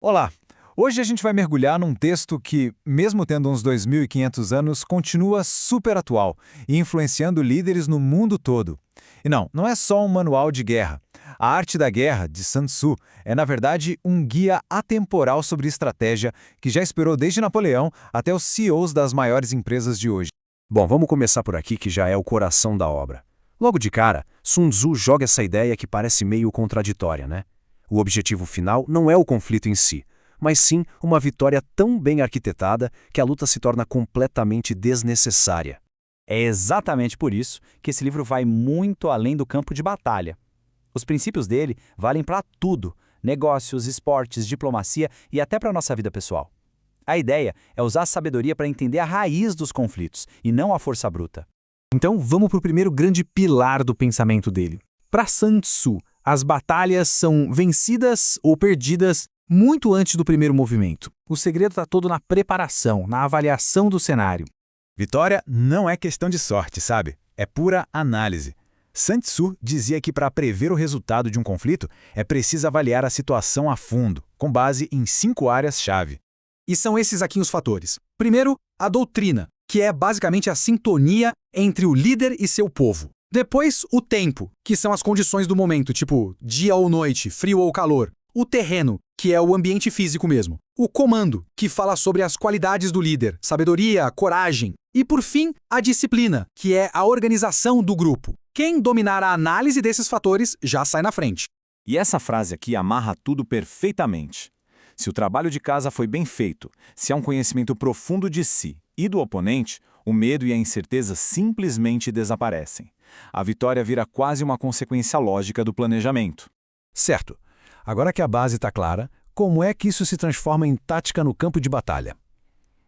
Olá! Hoje a gente vai mergulhar num texto que, mesmo tendo uns 2.500 anos, continua super atual e influenciando líderes no mundo todo. E não é só um manual de guerra. A Arte da Guerra, de Sun Tzu, é, na verdade, um guia atemporal sobre estratégia que já inspirou desde Napoleão até os CEOs das maiores empresas de hoje. Bom, vamos começar por aqui que já é o coração da obra. Logo de cara, Sun Tzu joga essa ideia que parece meio contraditória, né? O objetivo final não é o conflito em si, mas sim uma vitória tão bem arquitetada que a luta se torna completamente desnecessária. É exatamente por isso que esse livro vai muito além do campo de batalha. Os princípios dele valem para tudo: negócios, esportes, diplomacia e até para a nossa vida pessoal. A ideia é usar a sabedoria para entender a raiz dos conflitos e não a força bruta. Então vamos para o primeiro grande pilar do pensamento dele. Para Sun Tzu, as batalhas são vencidas ou perdidas muito antes do primeiro movimento. O segredo está todo na preparação, na avaliação do cenário. Vitória não é questão de sorte, sabe? É pura análise. Sun Tzu dizia que para prever o resultado de um conflito é preciso avaliar a situação a fundo, com base em 5 áreas-chave. E são esses aqui os fatores. Primeiro, a doutrina, que é basicamente a sintonia entre o líder e seu povo. Depois, o tempo, que são as condições do momento, tipo dia ou noite, frio ou calor. O terreno, que é o ambiente físico mesmo. O comando, que fala sobre as qualidades do líder, sabedoria, coragem. E por fim, a disciplina, que é a organização do grupo. Quem dominar a análise desses fatores já sai na frente. E essa frase aqui amarra tudo perfeitamente. Se o trabalho de casa foi bem feito, se há um conhecimento profundo de si e do oponente, o medo e a incerteza simplesmente desaparecem. A vitória vira quase uma consequência lógica do planejamento. Certo. Agora que a base está clara, como é que isso se transforma em tática no campo de batalha?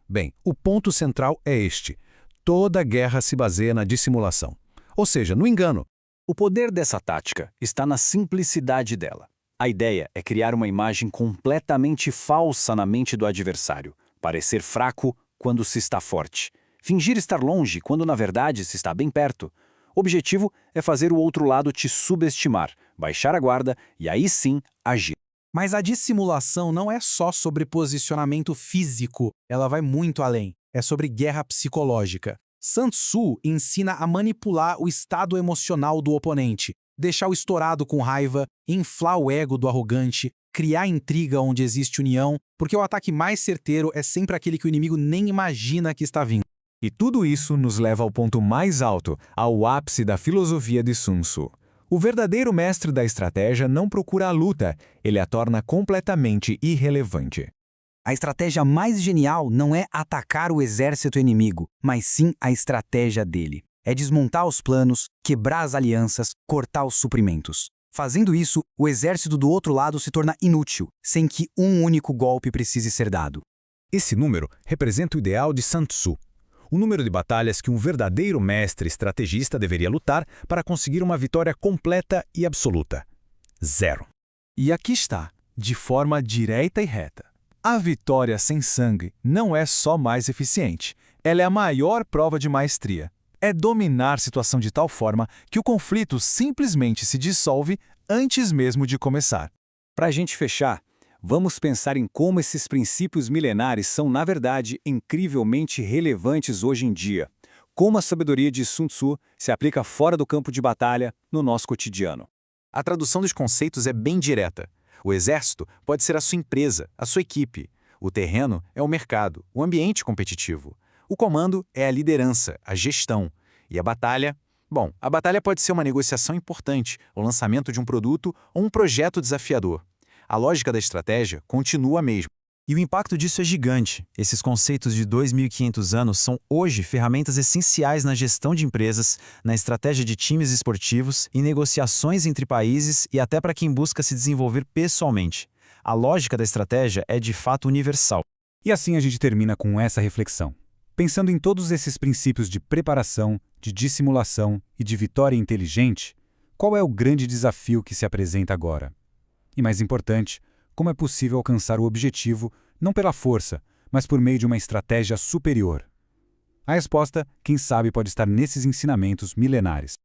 Bem, o ponto central é este. Toda guerra se baseia na dissimulação. Ou seja, no engano. O poder dessa tática está na simplicidade dela. A ideia é criar uma imagem completamente falsa na mente do adversário, parecer fraco quando se está forte, fingir estar longe quando na verdade se está bem perto. O objetivo é fazer o outro lado te subestimar, baixar a guarda e aí sim agir. Mas a dissimulação não é só sobre posicionamento físico, ela vai muito além. É sobre guerra psicológica. Sun Tzu ensina a manipular o estado emocional do oponente, deixar-o estourado com raiva, inflar o ego do arrogante, criar intriga onde existe união, porque o ataque mais certeiro é sempre aquele que o inimigo nem imagina que está vindo. E tudo isso nos leva ao ponto mais alto, ao ápice da filosofia de Sun Tzu. O verdadeiro mestre da estratégia não procura a luta, ele a torna completamente irrelevante. A estratégia mais genial não é atacar o exército inimigo, mas sim a estratégia dele. É desmontar os planos, quebrar as alianças, cortar os suprimentos. Fazendo isso, o exército do outro lado se torna inútil, sem que um único golpe precise ser dado. Esse número representa o ideal de Sun Tzu. O número de batalhas que um verdadeiro mestre estrategista deveria lutar para conseguir uma vitória completa e absoluta. 0. E aqui está, de forma direta e reta. A vitória sem sangue não é só mais eficiente, ela é a maior prova de maestria. É dominar a situação de tal forma que o conflito simplesmente se dissolve antes mesmo de começar. Para a gente fechar, vamos pensar em como esses princípios milenares são, na verdade, incrivelmente relevantes hoje em dia. Como a sabedoria de Sun Tzu se aplica fora do campo de batalha, no nosso cotidiano. A tradução dos conceitos é bem direta. O exército pode ser a sua empresa, a sua equipe. O terreno é o mercado, o ambiente competitivo. O comando é a liderança, a gestão. E a batalha? Bom, a batalha pode ser uma negociação importante, o lançamento de um produto ou um projeto desafiador. A lógica da estratégia continua a mesma. E o impacto disso é gigante. Esses conceitos de 2.500 anos são hoje ferramentas essenciais na gestão de empresas, na estratégia de times esportivos e negociações entre países e até para quem busca se desenvolver pessoalmente. A lógica da estratégia é de fato universal. E assim a gente termina com essa reflexão. Pensando em todos esses princípios de preparação, de dissimulação e de vitória inteligente, qual é o grande desafio que se apresenta agora? E mais importante, como é possível alcançar o objetivo não pela força, mas por meio de uma estratégia superior? A resposta, quem sabe, pode estar nesses ensinamentos milenares.